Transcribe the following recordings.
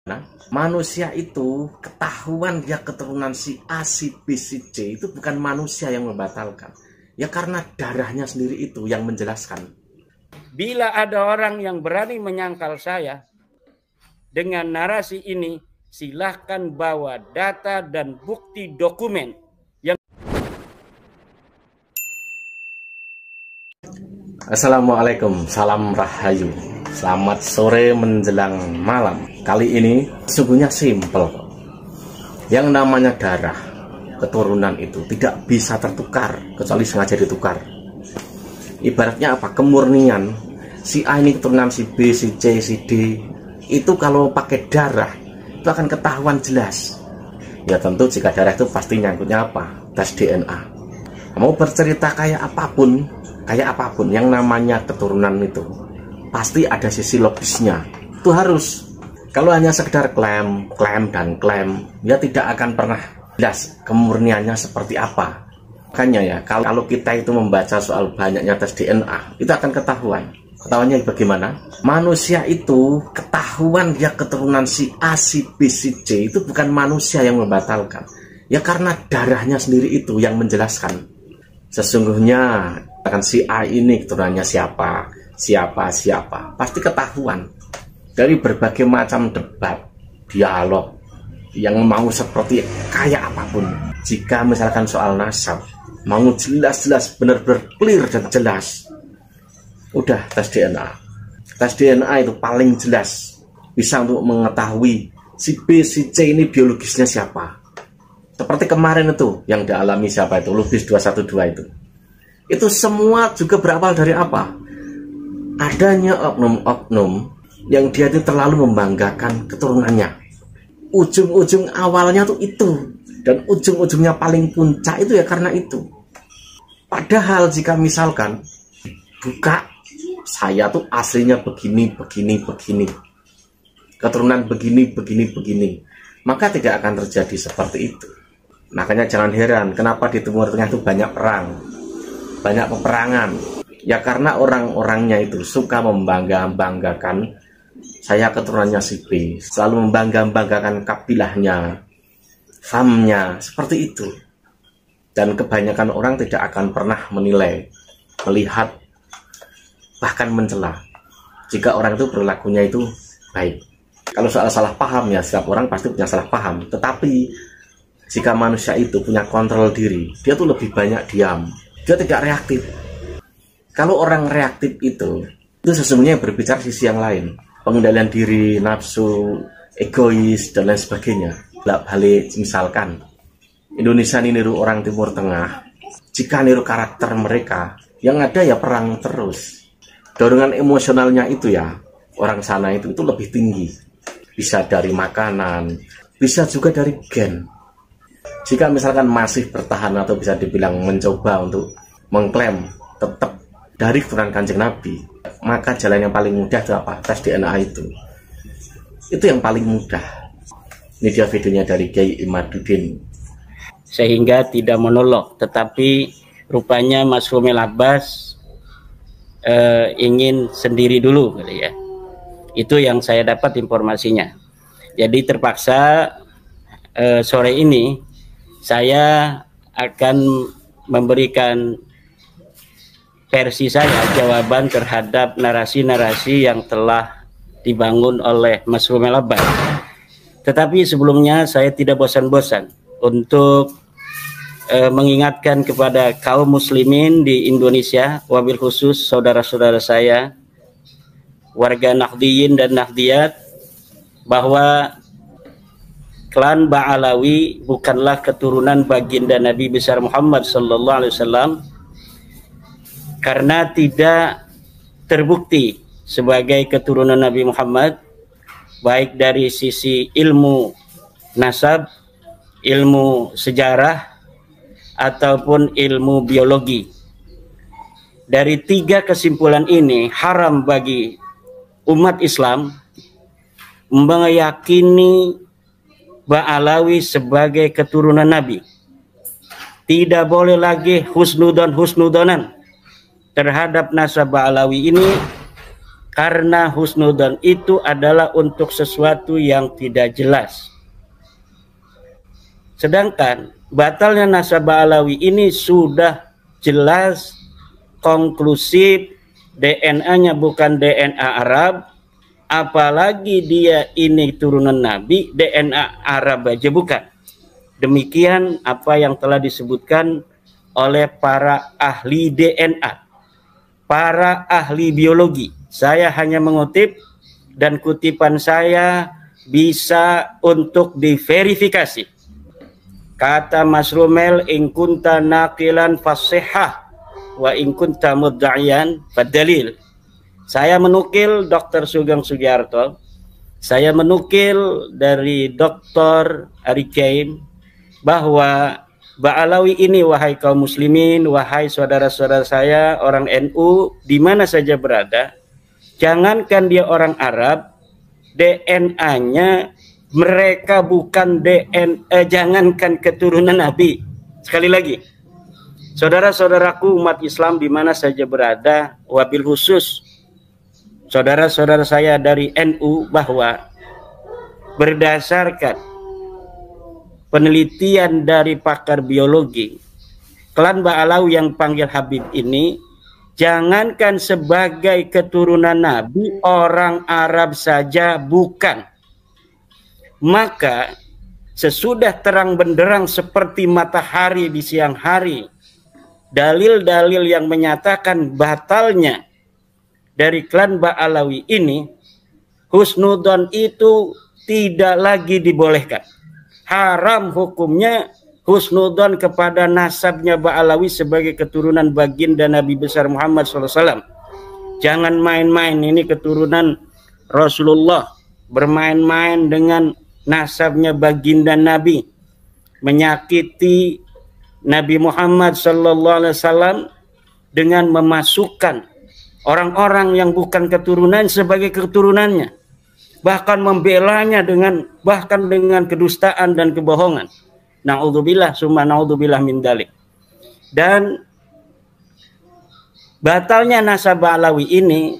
Nah, manusia itu ketahuan dia keturunan si A, si B, si C itu bukan manusia yang membatalkan. Ya karena darahnya sendiri itu yang menjelaskan. Bila ada orang yang berani menyangkal saya dengan narasi ini, silahkan bawa data dan bukti dokumen yang... Assalamualaikum, salam rahayu. Selamat sore menjelang malam. Kali ini sesungguhnya simpel. Yang namanya darah, keturunan itu tidak bisa tertukar kecuali sengaja ditukar. Ibaratnya apa? Kemurnian si A ini keturunan si B, si C, si D. Itu kalau pakai darah itu akan ketahuan jelas. Ya tentu jika darah itu pasti nyangkutnya apa? Tes DNA. Mau bercerita kayak apapun yang namanya keturunan itu pasti ada sisi logisnya. Itu harus. Kalau hanya sekedar klaim, ya tidak akan pernah jelas kemurniannya seperti apa. Makanya ya, kalau kita itu membaca soal banyaknya tes DNA, itu akan ketahuan. Ketahuannya bagaimana? Manusia itu ketahuan dia keturunan si A, si B, si C itu bukan manusia yang membatalkan. Ya karena darahnya sendiri itu yang menjelaskan. Sesungguhnya akan si A ini keturunannya siapa, pasti ketahuan dari berbagai macam debat, dialog yang mau seperti kayak apapun. Jika misalkan soal nasab mau jelas-jelas, benar-benar clear dan jelas, udah tes DNA itu paling jelas bisa untuk mengetahui si B, si C ini biologisnya siapa. Seperti kemarin itu yang dialami siapa itu, Lubis 212 itu semua juga berawal dari apa? Adanya oknum-oknum yang dia itu terlalu membanggakan keturunannya. Ujung-ujung awalnya tuh itu, dan ujung-ujungnya paling puncak itu ya karena itu. Padahal jika misalkan buka, saya tuh aslinya begini, keturunan begini, maka tidak akan terjadi seperti itu. Makanya jangan heran kenapa di Timur Tengah itu banyak perang, banyak peperangan. Ya karena orang-orangnya itu suka membanggakan saya keturunannya si B, selalu membanggakan kabilahnya, famnya, seperti itu. Dan kebanyakan orang tidak akan pernah menilai, melihat, bahkan mencela jika orang itu perilakunya itu baik. Kalau soal salah paham ya setiap orang pasti punya salah paham, tetapi jika manusia itu punya kontrol diri, dia tuh lebih banyak diam, dia tidak reaktif. Kalau orang reaktif itu sesungguhnya berbicara sisi yang lain, pengendalian diri, nafsu, egois dan lain sebagainya. Balik misalkan Indonesia ini niru orang Timur Tengah, jika niru karakter mereka, yang ada ya perang terus. Dorongan emosionalnya itu ya orang sana itu lebih tinggi. Bisa dari makanan, bisa juga dari gen. Jika misalkan masih bertahan atau bisa dibilang mencoba untuk mengklaim tetap dari keturunan Kanjeng Nabi, maka jalan yang paling mudah itu apa? Tes DNA itu yang paling mudah. Ini dia videonya dari Kiai Imaduddin. Sehingga tidak monolog, tetapi rupanya Mas Romel Abbas ingin sendiri dulu, ya. Itu yang saya dapat informasinya. Jadi terpaksa sore ini saya akan memberikan versi saya, jawaban terhadap narasi-narasi yang telah dibangun oleh Mas Romel Abbas. Tetapi sebelumnya saya tidak bosan-bosan untuk mengingatkan kepada kaum muslimin di Indonesia, wabil khusus saudara-saudara saya, warga Nahdliyin dan Nahdliyat, bahwa klan Ba'alawi bukanlah keturunan baginda Nabi besar Muhammad SAW, karena tidak terbukti sebagai keturunan Nabi Muhammad, baik dari sisi ilmu nasab, ilmu sejarah, ataupun ilmu biologi. Dari tiga kesimpulan ini, haram bagi umat Islam meyakini Ba'alawi sebagai keturunan Nabi. Tidak boleh lagi husnudonan terhadap nasab Ba'alawi ini, Karena husnudzon itu adalah untuk sesuatu yang tidak jelas. Sedangkan batalnya nasab Ba'alawi ini sudah jelas, konklusif, DNA-nya bukan DNA Arab, apalagi dia ini turunan Nabi, DNA Arab aja bukan. Demikian apa yang telah disebutkan oleh para ahli DNA, para ahli biologi. Saya hanya mengutip, dan kutipan saya bisa untuk diverifikasi. Kata Mas Rumel, in kunta naqilan fasihah wa in kunta mudda'iyan fadalil. Saya menukil Dr. Sugeng Sugiarto, saya menukil dari Dr. Ari Kaim, bahwa Ba'alawi ini, wahai kaum muslimin, wahai saudara-saudara saya orang NU di mana saja berada, jangankan dia orang Arab, DNA-nya mereka bukan DNA, jangankan keturunan Nabi. Sekali lagi, saudara-saudaraku umat Islam di mana saja berada, wabil khusus saudara-saudara saya dari NU, bahwa berdasarkan penelitian dari pakar biologi, klan Ba'alawi yang panggil Habib ini, jangankan sebagai keturunan Nabi, orang Arab saja bukan. Maka sesudah terang benderang seperti matahari di siang hari, dalil-dalil yang menyatakan batalnya dari klan Ba'alawi ini, husnudzon itu tidak lagi dibolehkan. Haram hukumnya husnudzon kepada nasabnya Ba'alawi sebagai keturunan baginda Nabi besar Muhammad SAW. Jangan main-main, ini keturunan Rasulullah, bermain-main dengan nasabnya baginda Nabi, menyakiti Nabi Muhammad SAW dengan memasukkan orang-orang yang bukan keturunan sebagai keturunannya, bahkan membelanya bahkan dengan kedustaan dan kebohongan. Na'udzubillah summa na'udzubillah min dalik. Dan batalnya nasab Ba'alawi ini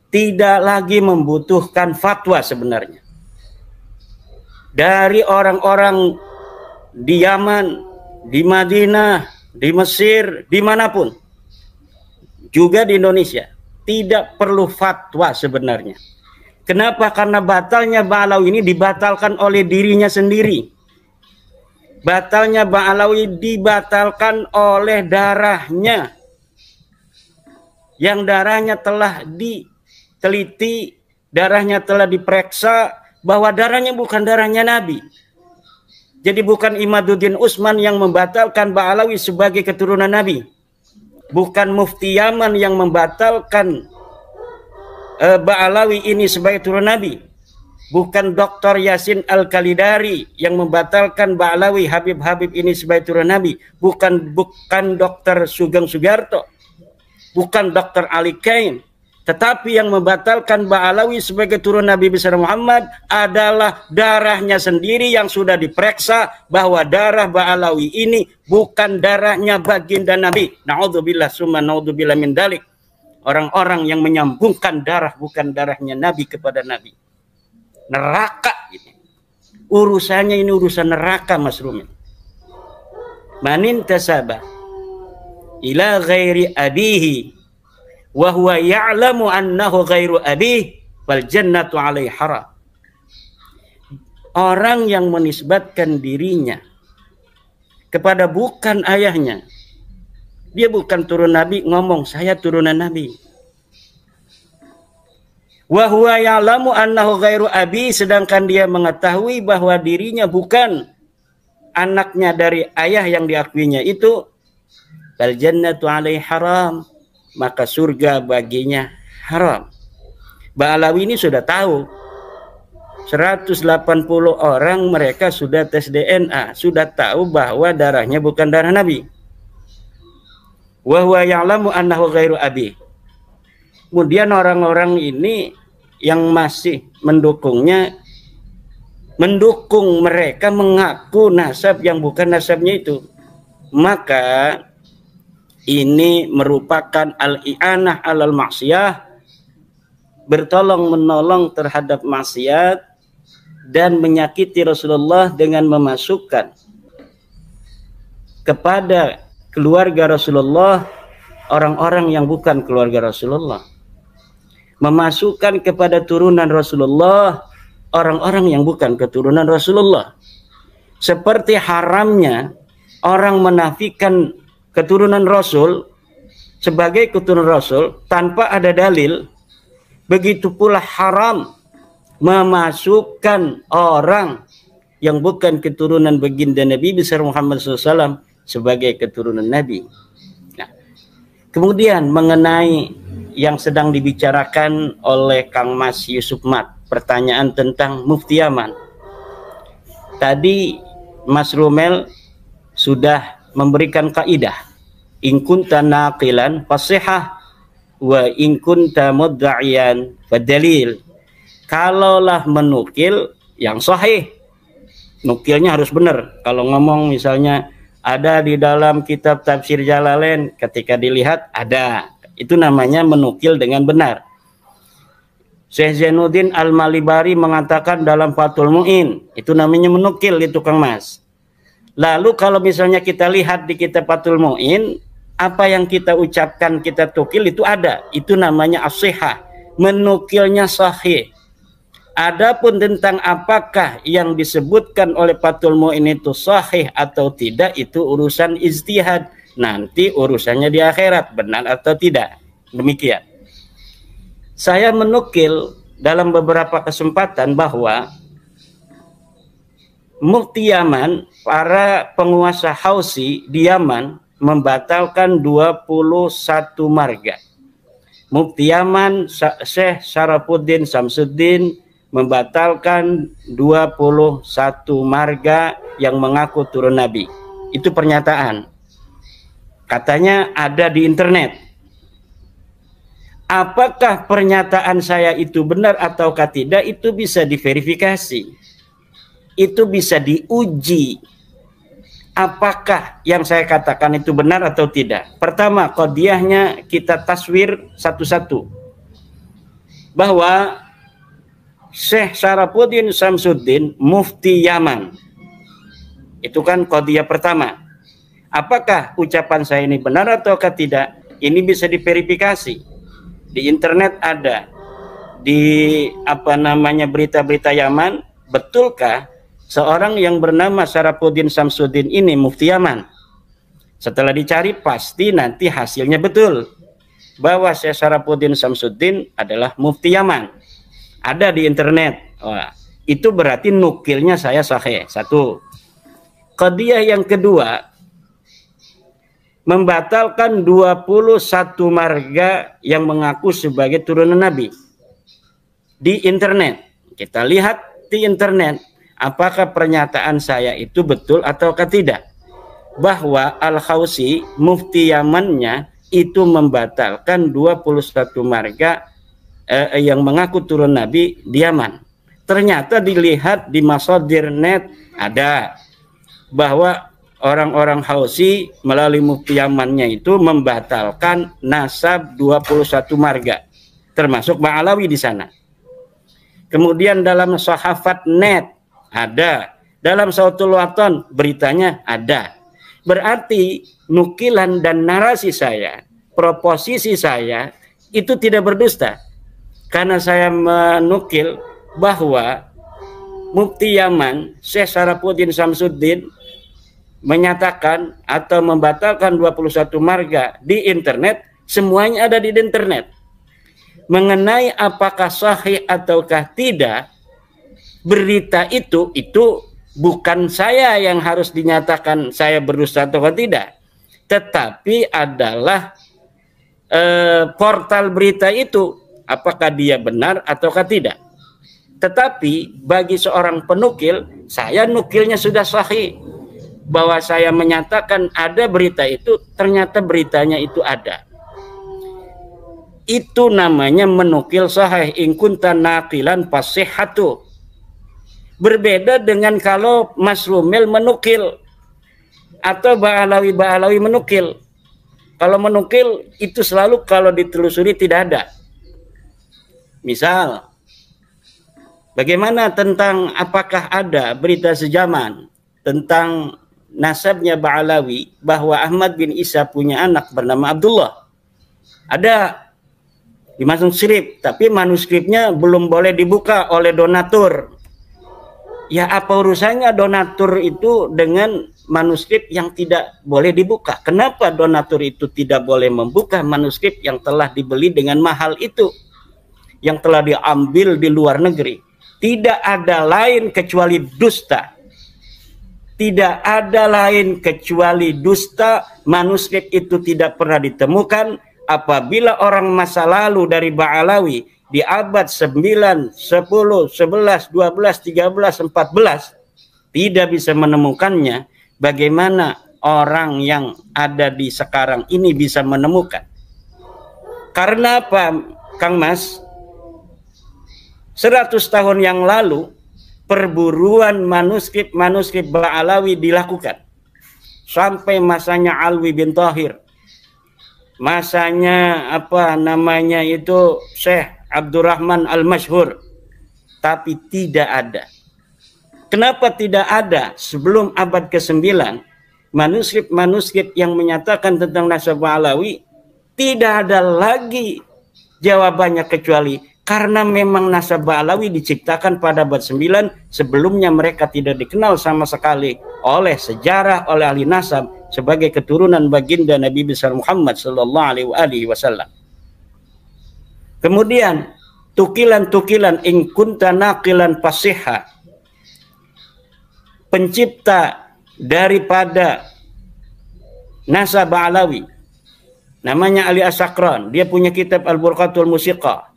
tidak lagi membutuhkan fatwa sebenarnya dari orang-orang di Yaman, di Madinah, di Mesir, dimanapun, juga di Indonesia. Tidak perlu fatwa sebenarnya. Kenapa? Karena batalnya Ba'alawi ini dibatalkan oleh dirinya sendiri. Batalnya Ba'alawi dibatalkan oleh darahnya, yang darahnya telah diteliti, darahnya telah diperiksa, bahwa darahnya bukan darahnya Nabi. Jadi bukan Imaduddin Utsman yang membatalkan Ba'alawi sebagai keturunan Nabi. Bukan Mufti Yaman yang membatalkan Ba'alawi ini sebagai keturunan Nabi. Bukan Dr. Yasin Al-Khalidari yang membatalkan Ba'alawi Habib-Habib ini sebagai keturunan Nabi. Bukan Dr. Sugeng Sugiarto. Bukan Dr. Ali Kaim. Tetapi yang membatalkan Ba'alawi sebagai turun Nabi besar Muhammad adalah darahnya sendiri yang sudah diperiksa bahwa darah Ba'alawi ini bukan darahnya baginda Nabi. Na'udzubillah summa na'udzubillah min dalik. Orang-orang yang menyambungkan darah bukan darahnya Nabi kepada Nabi. Neraka ini. Urusannya ini urusan neraka, Mas Rumin. Manin tasabah ila ghairi abihi wa huwa ya'lamu annahu ghairu abih wal jannatu alaihi haram. Orang yang menisbatkan dirinya kepada bukan ayahnya, dia bukan turun Nabi, ngomong saya turunan Nabi. Wa huwa ya'lamu annahu ghairu abi, sedangkan dia mengetahui bahwa dirinya bukan anaknya dari ayah yang diakuinya itu, wal jannatu alaihi haram, maka surga baginya haram. Ba'alawi ini sudah tahu. 180 orang mereka sudah tes DNA, sudah tahu bahwa darahnya bukan darah Nabi. Wa huwa ya'lamu annahu ghairu abi. Kemudian orang-orang ini yang masih mendukungnya, mendukung mereka mengaku nasab yang bukan nasabnya itu. Maka ini merupakan al-i'anah alal maksiyah, bertolong menolong terhadap maksiat dan menyakiti Rasulullah dengan memasukkan kepada keluarga Rasulullah orang-orang yang bukan keluarga Rasulullah, memasukkan kepada turunan Rasulullah orang-orang yang bukan keturunan Rasulullah. Seperti haramnya orang menafikan keturunan Rasul sebagai keturunan Rasul tanpa ada dalil, begitu pula haram memasukkan orang yang bukan keturunan baginda Nabi besar Muhammad SAW sebagai keturunan Nabi. Nah, kemudian mengenai yang sedang dibicarakan oleh Kang Mas Yusuf Mat, pertanyaan tentang Mufti Yaman. Tadi Mas Romel sudah memberikan kaidah, in kunta naqilan fasihah wa in kunta mudda'iyan fadalil. Kalaulah menukil yang sahih, nukilnya harus benar. Kalau ngomong misalnya ada di dalam kitab tafsir Jalalain, ketika dilihat ada, itu namanya menukil dengan benar. Syekh Zainuddin Al-Malibari mengatakan dalam Fathul Mu'in, itu namanya menukil itu Kang Mas. Lalu kalau misalnya kita lihat di kitab Fathul Mu'in, apa yang kita ucapkan kita tukil itu ada, itu namanya as-sihah, menukilnya sahih. Adapun tentang apakah yang disebutkan oleh Fathul Mu'in itu sahih atau tidak, itu urusan ijtihad. Nanti urusannya di akhirat, benar atau tidak. Demikian. Saya menukil dalam beberapa kesempatan bahwa Mufti Yaman, para penguasa Hausi di Yaman membatalkan 21 marga. Mufti Yaman Syekh Syarafuddin Samsuddin membatalkan 21 marga yang mengaku turun Nabi. Itu pernyataan. Katanya ada di internet. Apakah pernyataan saya itu benar ataukah tidak, itu bisa diverifikasi. Itu bisa diuji. Apakah yang saya katakan itu benar atau tidak. Pertama, qadiyahnya kita taswir satu-satu. Bahwa Syekh Syarafuddin Samsuddin Mufti Yaman, itu kan qadiyah pertama. Apakah ucapan saya ini benar ataukah tidak? Ini bisa diverifikasi. Di internet ada, di berita-berita Yaman, betulkah seorang yang bernama Syarafuddin Samsuddin ini Mufti Yaman? Setelah dicari pasti nanti hasilnya betul bahwa Syekh Syarafuddin Samsuddin adalah Mufti Yaman. Ada di internet. Wah, itu berarti nukilnya saya sahih. Satu. Qadiyah yang kedua, membatalkan 21 marga yang mengaku sebagai turunan Nabi di internet. Kita lihat di internet apakah pernyataan saya itu betul ataukah tidak, bahwa Al-Hausi Mufti Yamannya itu membatalkan 21 marga yang mengaku turun Nabi di Yaman. Ternyata dilihat di masadir net ada bahwa orang-orang Hausi melalui Mufti Yamannya itu membatalkan nasab 21 marga, termasuk Ba'alawi di sana. Kemudian dalam Sahafat net ada, dalam Sautul Waton beritanya ada. Berarti nukilan dan narasi saya, proposisi saya itu tidak berdusta. Karena saya menukil bahwa Mufti Yaman Syekh Syarafuddin Samsuddin menyatakan atau membatalkan 21 marga di internet, semuanya ada di internet. Mengenai apakah sahih ataukah tidak, berita itu bukan saya yang harus dinyatakan saya berdusta atau tidak, tetapi adalah portal berita itu, apakah dia benar ataukah tidak. Tetapi bagi seorang penukil, saya nukilnya sudah sahih, bahwa saya menyatakan ada berita itu, ternyata beritanya itu ada. Itu namanya menukil sahih. In kunta naqilan fasihhatu. Berbeda dengan kalau Mas Rumil menukil atau Ba'alawi menukil. Kalau menukil itu selalu kalau ditelusuri tidak ada. Misal, bagaimana tentang apakah ada berita sejaman tentang nasabnya Ba'alawi bahwa Ahmad bin Isa punya anak bernama Abdullah? Ada di manuskrip, tapi manuskripnya belum boleh dibuka oleh donatur. Ya, apa urusannya donatur itu dengan manuskrip yang tidak boleh dibuka? Kenapa donatur itu tidak boleh membuka manuskrip yang telah dibeli dengan mahal itu, yang telah diambil di luar negeri? Tidak ada lain kecuali dusta. Tidak ada lain kecuali dusta. Manuskrip itu tidak pernah ditemukan. Apabila orang masa lalu dari Ba'alawi di abad 9, 10, 11, 12, 13, 14 tidak bisa menemukannya, bagaimana orang yang ada di sekarang ini bisa menemukan? Karena apa, Kang Mas? 100 tahun yang lalu perburuan manuskrip Ba'alawi dilakukan sampai masanya Alwi bin Thahir, masanya Syekh Abdurrahman Al-Masyhur, tapi tidak ada. Kenapa tidak ada? Sebelum abad ke-9 manuskrip yang menyatakan tentang nasab Ba'alawi tidak ada lagi jawabannya, kecuali karena memang nasab Ba'alawi diciptakan pada abad 9, sebelumnya mereka tidak dikenal sama sekali oleh sejarah, oleh ahli nasab sebagai keturunan baginda Nabi besar Muhammad sallallahu alaihi wasallam. Kemudian tukilan in kunta naqilan fasihha, pencipta daripada nasab Ba'alawi namanya Ali As-Sakran. Dia punya kitab Al-Burqatul Musiqa.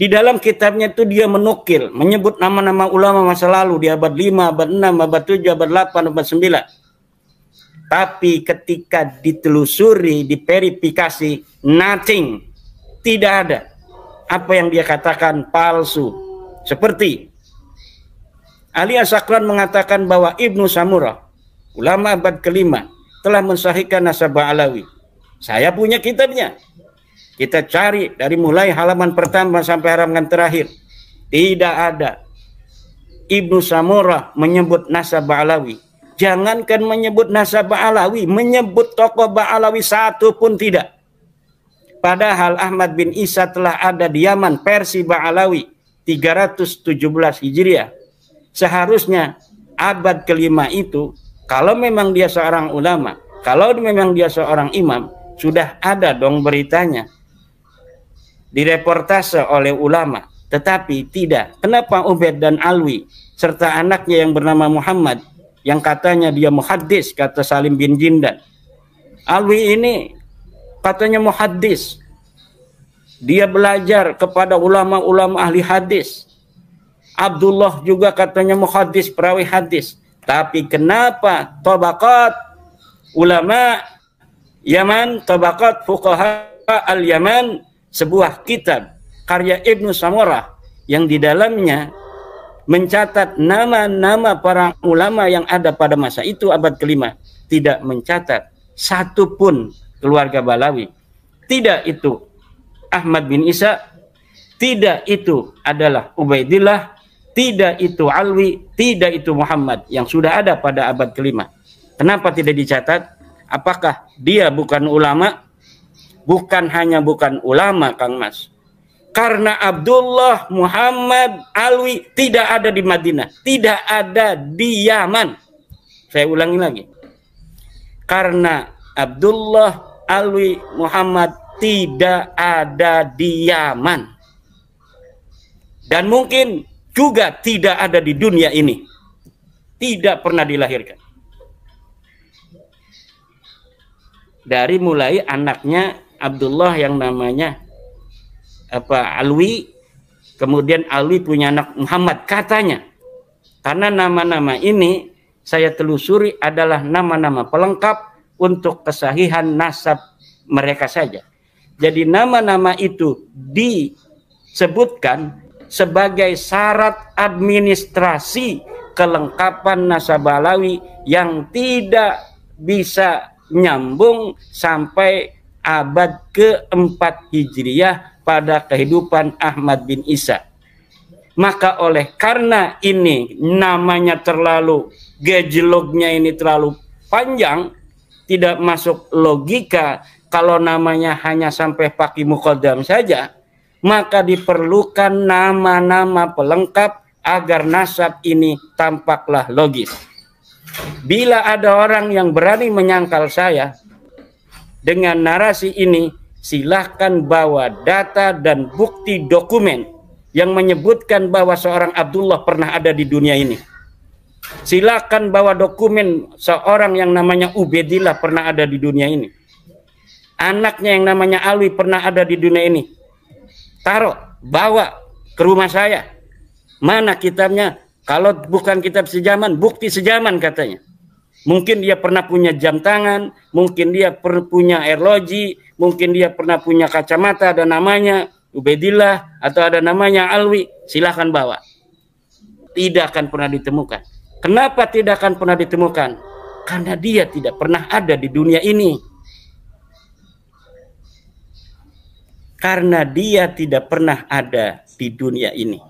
Di dalam kitabnya itu dia menukil, menyebut nama-nama ulama masa lalu di abad 5, abad 6, abad 7, abad 8, abad 9. Tapi ketika ditelusuri, diverifikasi, nothing. Tidak ada. Apa yang dia katakan palsu. Seperti Ali As-Sakran mengatakan bahwa Ibnu Samurah, ulama abad ke-5, telah mensahihkan nasab Ba'alawi. Saya punya kitabnya. Kita cari dari mulai halaman pertama sampai halaman terakhir. Tidak ada. Ibnu Samurah menyebut nasab Ba'alawi. Jangankan menyebut nasab Ba'alawi, menyebut tokoh Ba'alawi satu pun tidak. Padahal Ahmad bin Isa telah ada di Yaman, Persia Ba'alawi, 317 Hijriah. Seharusnya abad ke-5 itu, kalau memang dia seorang ulama, kalau memang dia seorang imam, sudah ada dong beritanya, direportase oleh ulama. Tetapi tidak. Kenapa Ubaid dan Alwi serta anaknya yang bernama Muhammad, yang katanya dia muhaddis, kata Salim bin Jindan. Alwi ini katanya muhaddis, dia belajar kepada ulama-ulama ahli hadis. Abdullah juga katanya muhaddis, perawi hadis. Tapi kenapa tabaqat ulama Yaman, tabaqat fuqaha al-Yaman, sebuah kitab karya Ibnu Samurah yang di dalamnya mencatat nama-nama para ulama yang ada pada masa itu abad ke-5, tidak mencatat satu pun keluarga Ba'alawi. Tidak itu Ahmad bin Isa, tidak itu adalah Ubaidillah, tidak itu Alwi, tidak itu Muhammad yang sudah ada pada abad ke-5. Kenapa tidak dicatat? Apakah dia bukan ulama? Bukan hanya bukan ulama, Kang Mas. Karena Abdullah, Muhammad, Alwi tidak ada di Madinah, tidak ada di Yaman. Saya ulangi lagi. Karena Abdullah, Alwi, Muhammad tidak ada di Yaman. Dan mungkin juga tidak ada di dunia ini. Tidak pernah dilahirkan. Dari mulai anaknya Abdullah yang namanya Alwi, kemudian Alwi punya anak Muhammad katanya. Karena nama-nama ini saya telusuri adalah nama-nama pelengkap untuk kesahihan nasab mereka saja. Jadi nama-nama itu disebutkan sebagai syarat administrasi kelengkapan nasab Ba'alawi yang tidak bisa nyambung sampai abad ke-4 Hijriah pada kehidupan Ahmad bin Isa. Maka karena ini namanya terlalu, gejlognya ini terlalu panjang, tidak masuk logika. Kalau namanya hanya sampai pakai muqaddam saja, maka diperlukan nama-nama pelengkap agar nasab ini tampaklah logis. Bila ada orang yang berani menyangkal saya dengan narasi ini, silahkan bawa data dan bukti dokumen yang menyebutkan bahwa seorang Abdullah pernah ada di dunia ini. Silakan bawa dokumen seorang yang namanya Ubaidillah pernah ada di dunia ini. Anaknya yang namanya Alwi pernah ada di dunia ini. Taruh, bawa ke rumah saya. Mana kitabnya? Kalau bukan kitab sejaman, bukti sejaman katanya. Mungkin dia pernah punya jam tangan, mungkin dia punya arloji, mungkin dia pernah punya kacamata, ada namanya Ubaidillah atau ada namanya Alwi. Silahkan bawa. Tidak akan pernah ditemukan. Kenapa tidak akan pernah ditemukan? Karena dia tidak pernah ada di dunia ini. Karena dia tidak pernah ada di dunia ini.